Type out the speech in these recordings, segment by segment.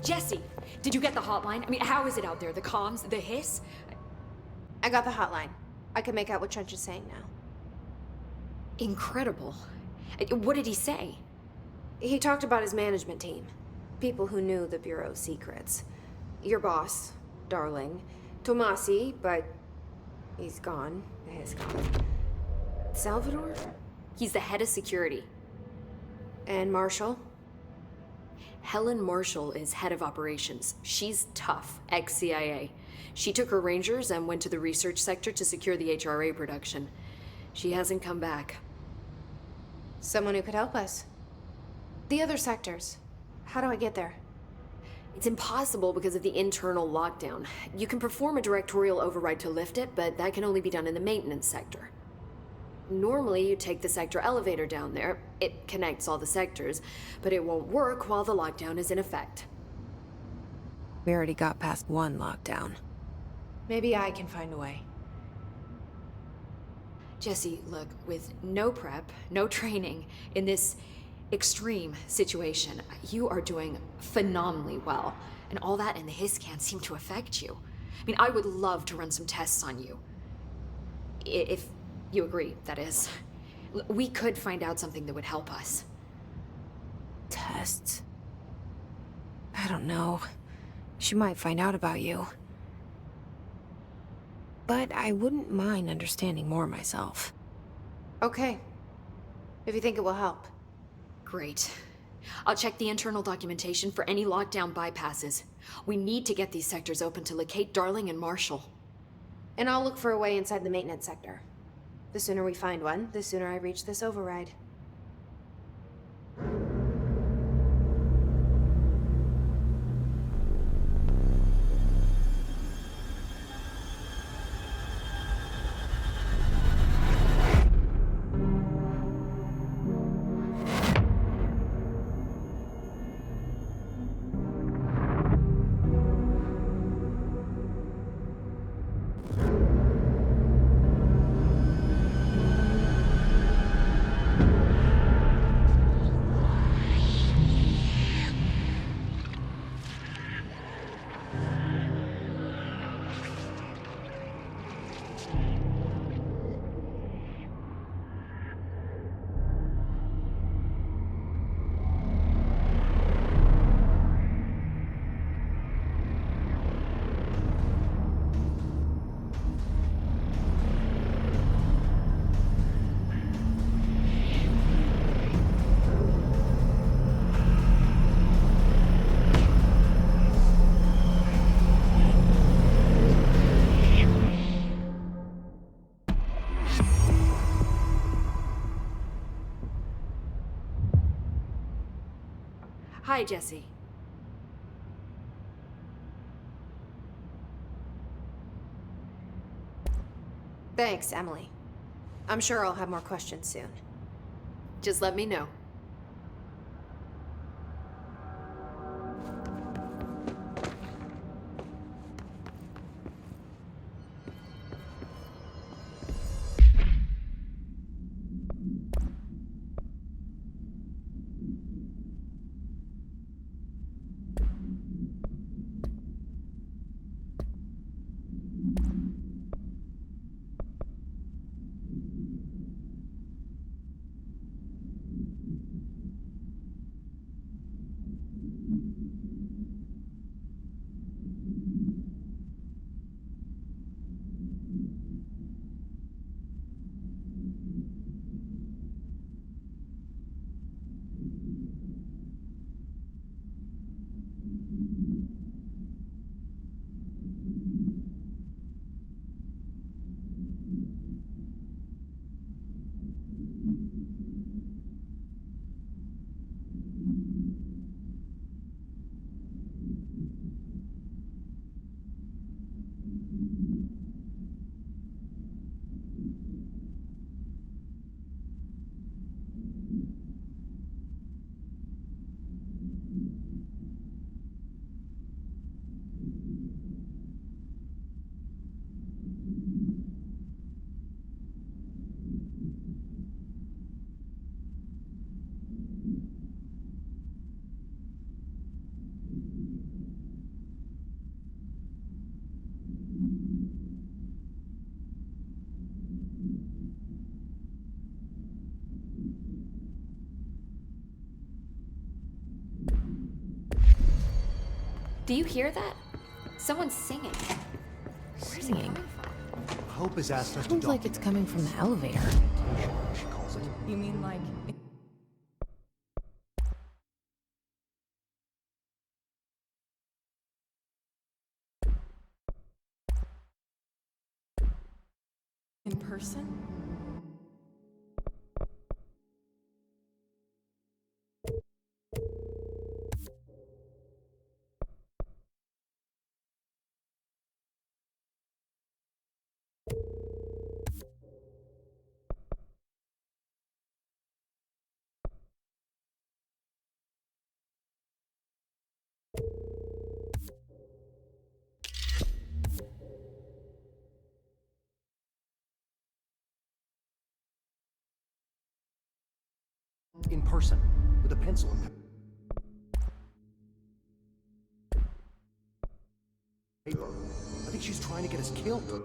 Jesse, did you get the hotline? I mean, how is it out there? The comms, the hiss? I got the hotline. I can make out what Trench is saying now. Incredible. What did he say? He talked about his management team. People who knew the Bureau's secrets. Your boss, Darling. Tomasi, but he's gone. He's gone. Salvador? He's the head of security. And Marshall? Helen Marshall is head of operations. She's tough, ex-CIA. She took her Rangers and went to the research sector to secure the HRA production. She hasn't come back. Someone who could help us. The other sectors. How do I get there? It's impossible because of the internal lockdown. You can perform a directorial override to lift it, but that can only be done in the maintenance sector. Normally, you take the sector elevator down there. It connects all the sectors, but it won't work while the lockdown is in effect. We already got past one lockdown. Maybe I can find a way. Jesse, look, with no prep, no training, in this extreme situation, you are doing phenomenally well. And all that and the hiss can't seem to affect you. I mean, I would love to run some tests on you. If you agree, that is. We could find out something that would help us. Tests? I don't know. She might find out about you. But I wouldn't mind understanding more myself. Okay. If you think it will help. Great. I'll check the internal documentation for any lockdown bypasses. We need to get these sectors open to locate Darling and Marshall. And I'll look for a way inside the maintenance sector. The sooner we find one, the sooner I reach this override. Hi, Jesse. Thanks, Emily. I'm sure I'll have more questions soon. Just let me know. Do you hear that? Someone's singing. Where's it coming from? Hope has asked us to Sounds like it's coming from the elevator. she calls it. You mean like in person? In person, with a pencil and paper. I think she's trying to get us killed.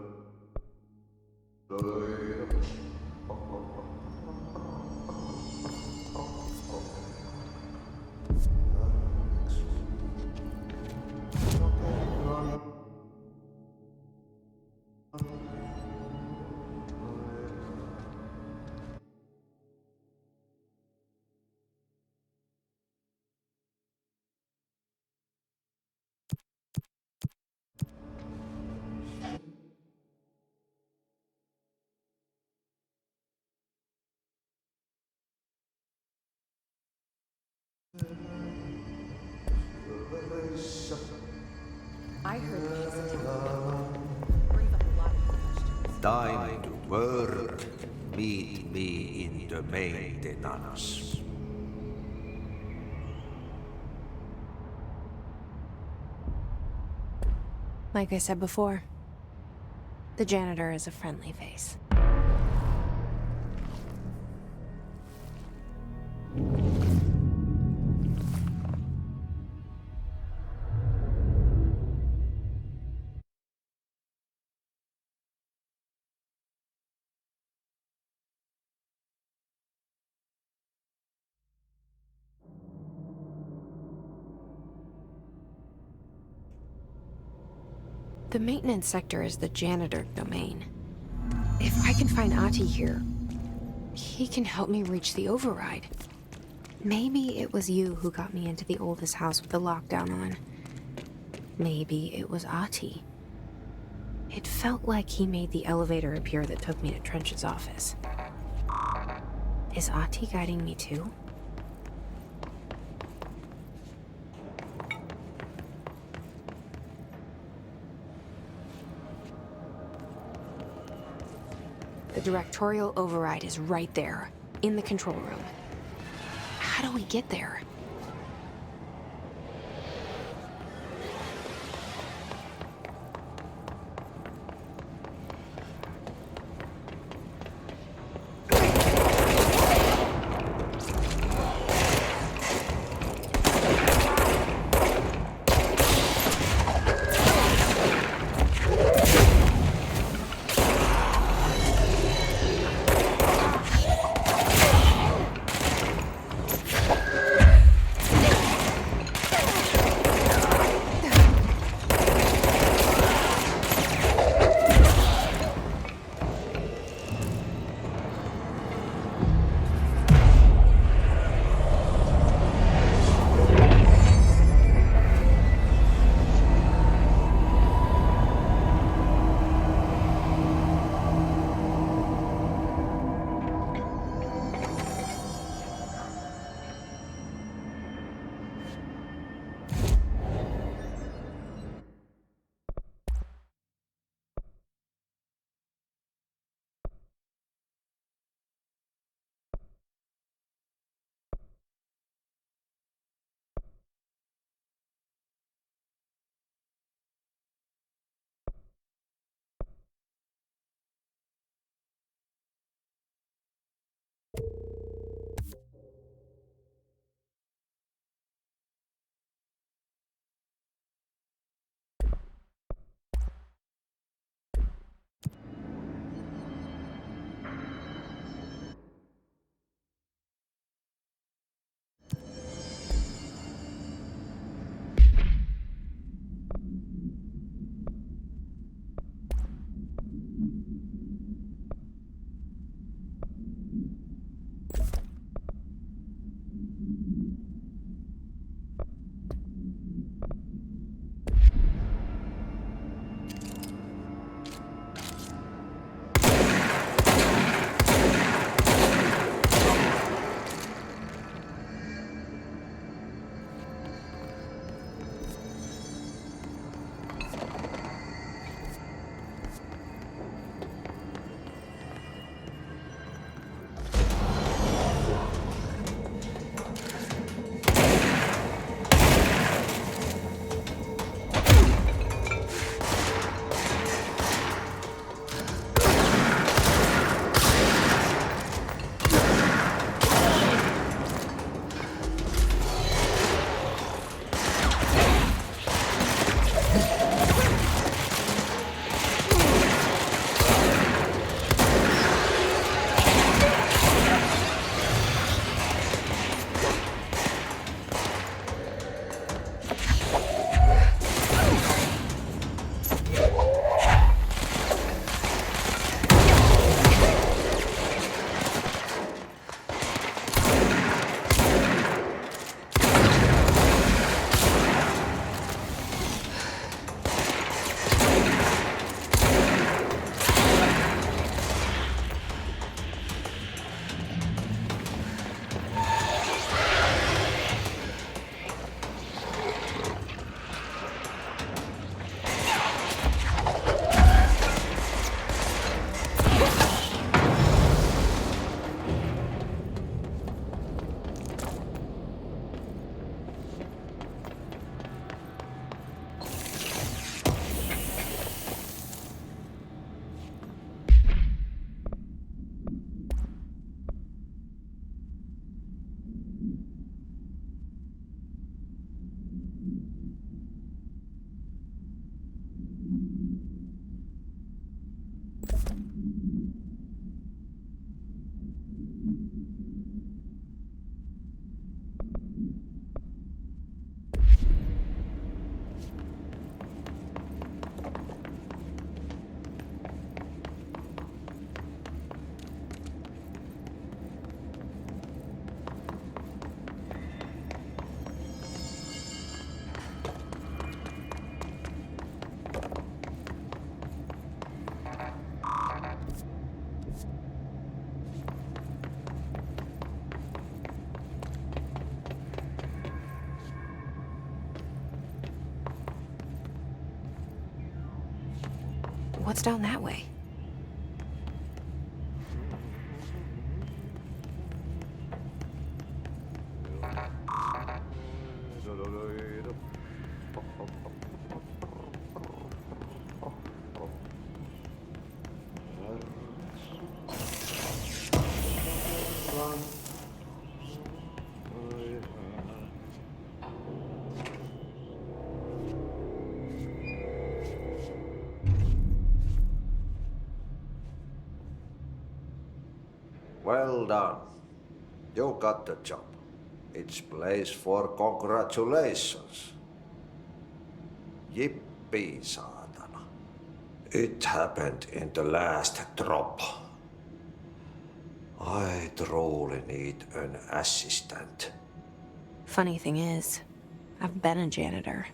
I heard the hesitant brings up a lot of questions. Time to work. Meet me in the maintenance. Like I said before, the janitor is a friendly face. The maintenance sector is the janitor domain. If I can find Ahti here, he can help me reach the override. Maybe it was you who got me into the oldest house with the lockdown on. Maybe it was Ahti. It felt like he made the elevator appear that took me to Trench's office. Is Ahti guiding me too? The directorial override is right there, in the control room. How do we get there? What's down that way? Well done. You got the job. It's place for congratulations. Yippee, saatana. It happened in the last drop. I truly need an assistant. Funny thing is, I've been a janitor.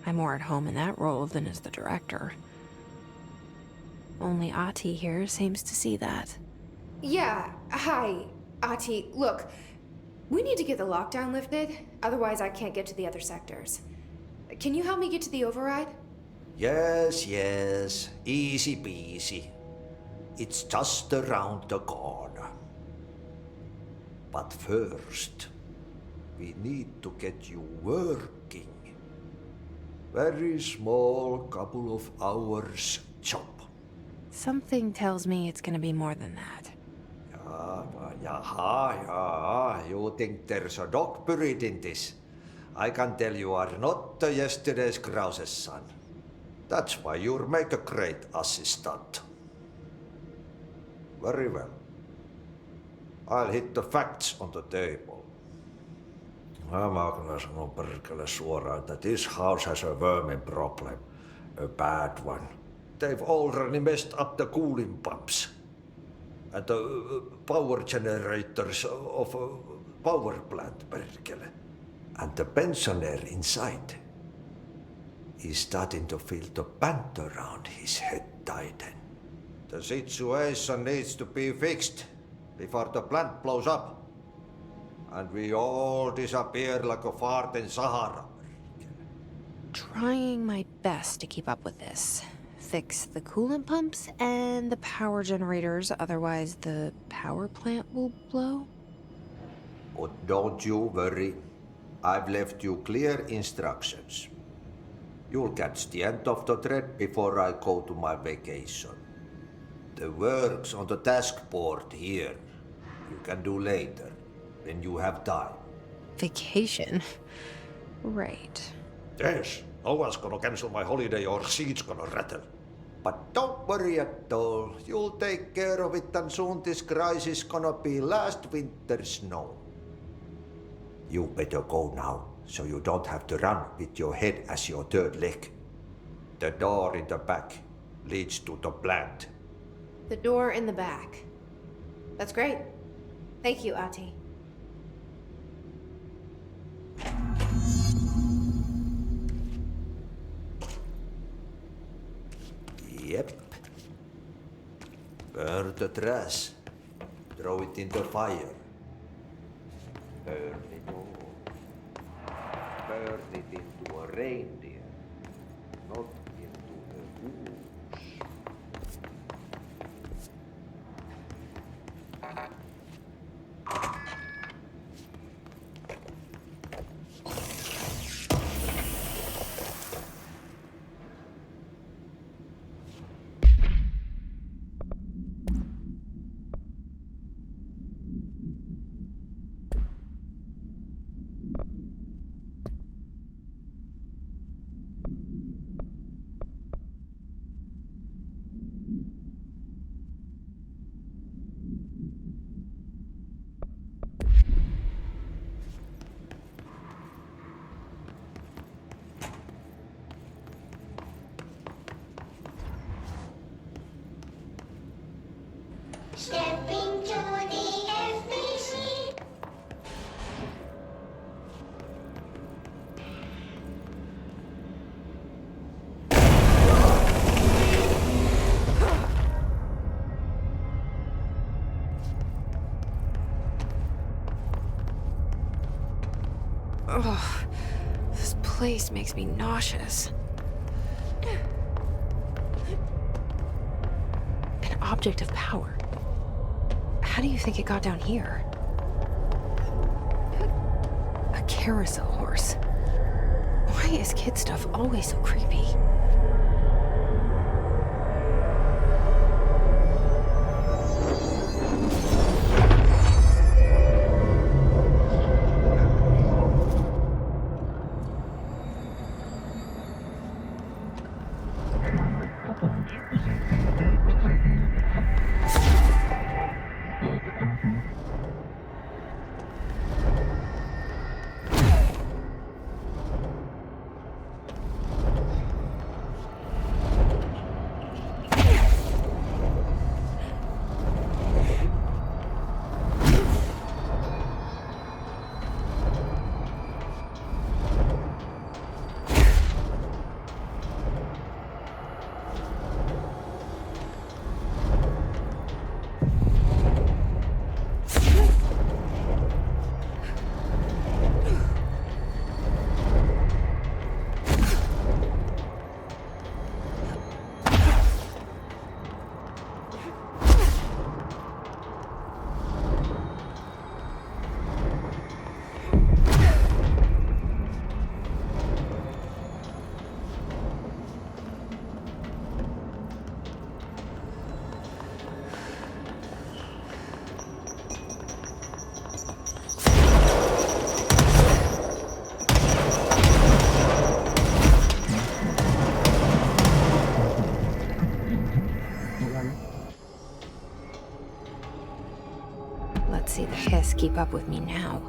I'm more at home in that role than as the director. Only Ati here seems to see that. Yeah, hi, Ati. Look, we need to get the lockdown lifted, otherwise I can't get to the other sectors. Can you help me get to the override? Yes, yes. Easy peasy. It's just around the corner. But first, we need to get you working. Very small, couple of hours job. Something tells me it's gonna be more than that. Yaha. You think there's a dog buried in this? I can tell you are not the yesterday's Krause's son. That's why you'll make a great assistant. Very well. I'll hit the facts on the table. Mä kyllä sanon perkele suoraan, that this house has a vermin problem. A bad one. They've already messed up the cooling pumps. And the power generators of a power plant, perkele. And the pensioner inside is starting to feel the band around his head tighten. The situation needs to be fixed before the plant blows up. And we all disappear like a fart in Sahara. Trying my best to keep up with this. Fix the coolant pumps and the power generators, otherwise the power plant will blow? But don't you worry. I've left you clear instructions. You'll catch the end of the thread before I go to my vacation. The work's on the task board here. You can do later, when you have time. Vacation? Right. Yes, no one's gonna cancel my holiday or seat's gonna rattle. But don't worry at all. You'll take care of it and soon this crisis gonna be last winter's snow. You better go now, so you don't have to run with your head as your third leg. The door in the back leads to the plant. The door in the back. That's great. Thank you, Ati. Yep. Burn the trash. Throw it in the fire. Burn it all. Burn it into a reindeer, not into a goose. Stepping to the FBC. Ugh, this place makes me nauseous. object of power. How do you think it got down here? A carousel horse. Why is kid stuff always so creepy? Let's see the hiss keep up with me now.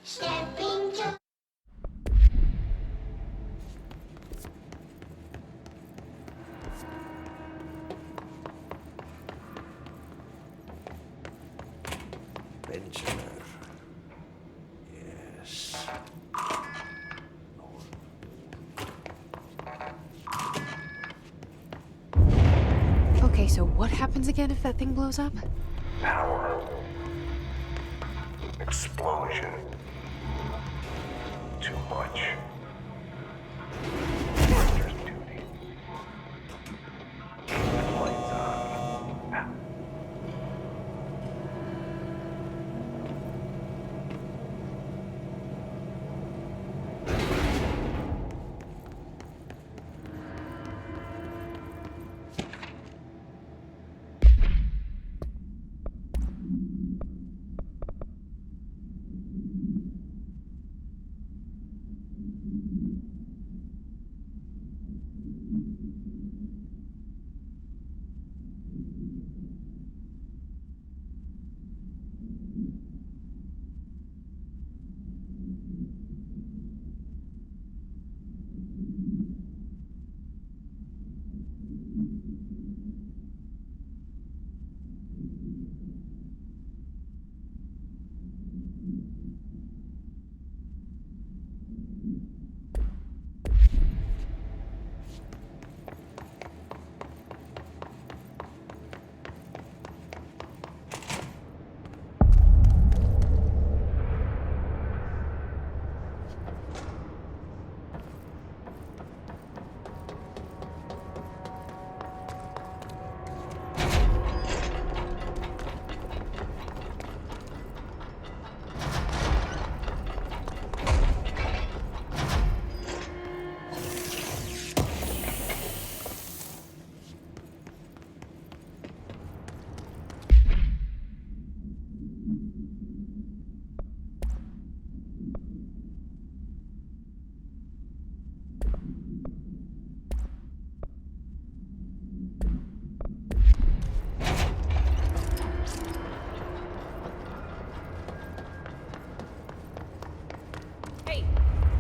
Stepping to Pensioner. Yes. Okay, so what happens again if that thing blows up? Power. Explosion. Too much. Director's duty. Lights on.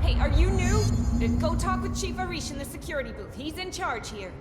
Hey, are you new? Go talk with Chief Arish in the security booth. He's in charge here.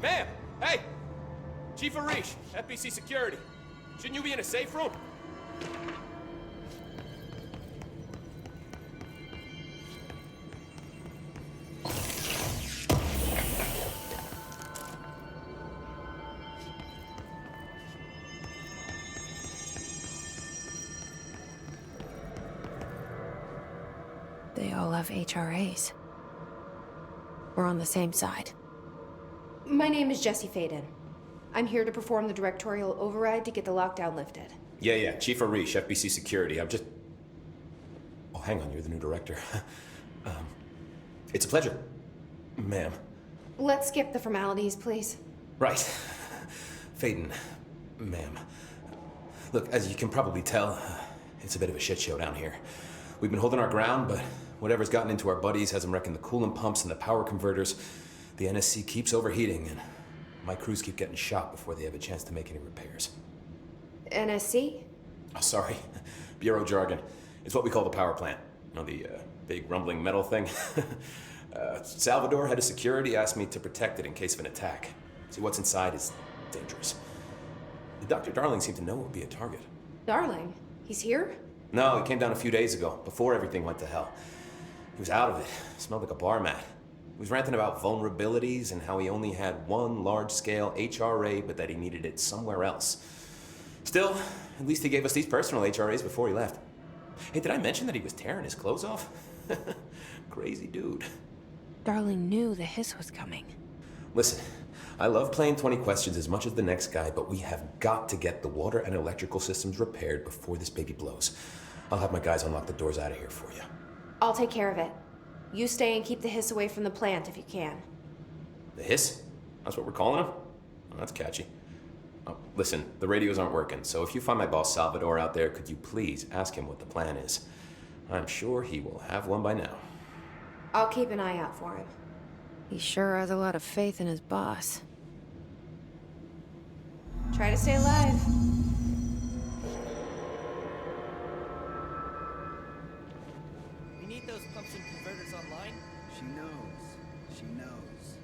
Ma'am! Hey! Chief Arish, FBC Security. Shouldn't you be in a safe room? They all have HRAs. We're on the same side. My name is Jesse Faden. I'm here to perform the directorial override to get the lockdown lifted. Yeah, Chief Arish, FBC Security. I'm just... Oh, hang on, you're the new director. It's a pleasure, ma'am. Let's skip the formalities, please. Right. Faden, ma'am. Look, as you can probably tell, it's a bit of a shit show down here. We've been holding our ground, but whatever's gotten into our buddies has them wrecking the coolant pumps and the power converters. The NSC keeps overheating, and my crews keep getting shot before they have a chance to make any repairs. NSC? Oh, sorry. Bureau jargon. It's what we call the power plant. You know, the big rumbling metal thing? Salvador, head of security, asked me to protect it in case of an attack. See, what's inside is dangerous. Dr. Darling seemed to know it would be a target. Darling? He's here? No, he came down a few days ago, before everything went to hell. He was out of it. Smelled like a bar mat. He was ranting about vulnerabilities and how he only had one large-scale HRA, but that he needed it somewhere else. Still, at least he gave us these personal HRAs before he left. Hey, did I mention that he was tearing his clothes off? Crazy dude. Darling knew the hiss was coming. Listen, I love playing 20 questions as much as the next guy, but we have got to get the water and electrical systems repaired before this baby blows. I'll have my guys unlock the doors out of here for you. I'll take care of it. You stay and keep the hiss away from the plant if you can. The hiss? That's what we're calling him? Oh, that's catchy. Oh, listen, the radios aren't working, so if you find my boss Salvador out there, could you please ask him what the plan is? I'm sure he will have one by now. I'll keep an eye out for him. He sure has a lot of faith in his boss. Try to stay alive. We need those pumps and converters online. She knows. She knows.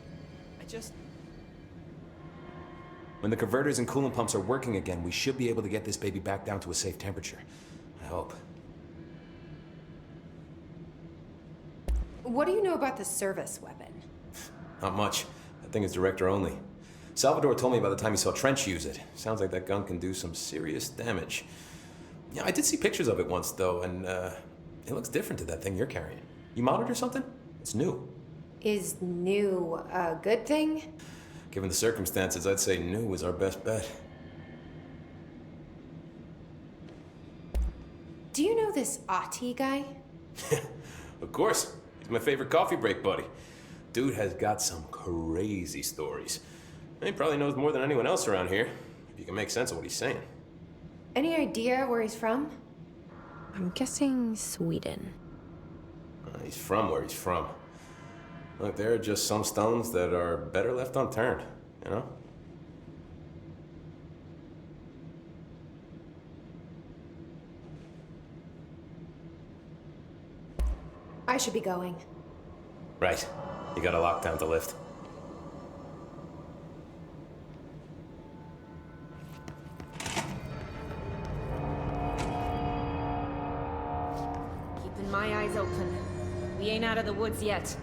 I just... When the converters and coolant pumps are working again, we should be able to get this baby back down to a safe temperature. I hope. What do you know about the service weapon? Not much. That thing is director only. Salvador told me by the time he saw Trench use it. Sounds like that gun can do some serious damage. Yeah, I did see pictures of it once, though, and it looks different to that thing you're carrying. You modded or something? It's new. Is new a good thing? Given the circumstances, I'd say new is our best bet. Do you know this Ati guy? Of course. He's my favorite coffee break buddy. Dude has got some crazy stories. He probably knows more than anyone else around here, if you can make sense of what he's saying. Any idea where he's from? I'm guessing Sweden. He's from where he's from. Look, there are just some stones that are better left unturned, you know? I should be going. Right. You got a lockdown to lift. Keeping my eyes open. We ain't out of the woods yet.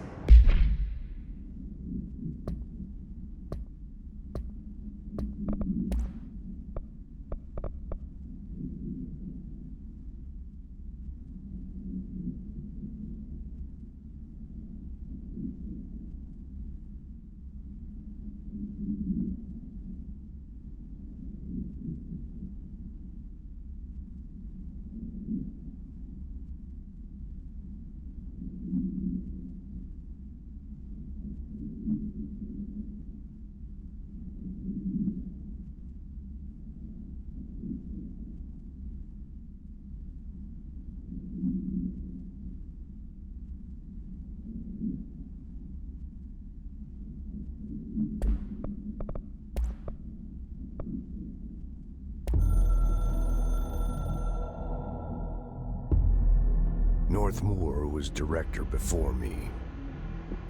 Northmoor was director before me.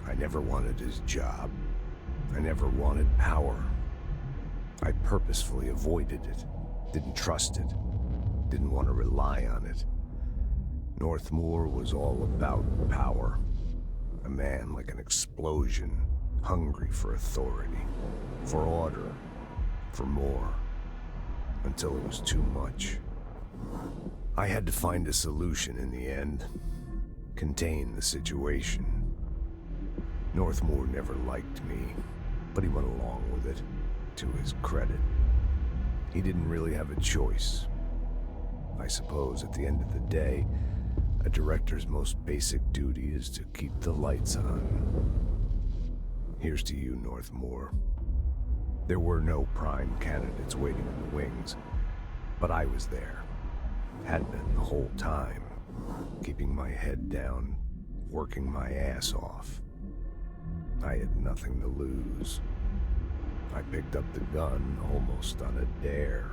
I never wanted his job. I never wanted power. I purposefully avoided it, didn't trust it, didn't want to rely on it. Northmoor was all about power. A man like an explosion, hungry for authority, for order, for more, until it was too much. I had to find a solution in the end, contain the situation. Northmoor never liked me, but he went along with it, to his credit. He didn't really have a choice. I suppose at the end of the day, a director's most basic duty is to keep the lights on. Here's to you, Northmoor. There were no prime candidates waiting in the wings, but I was there. Had been the whole time, keeping my head down, working my ass off. I had nothing to lose. I picked up the gun almost on a dare.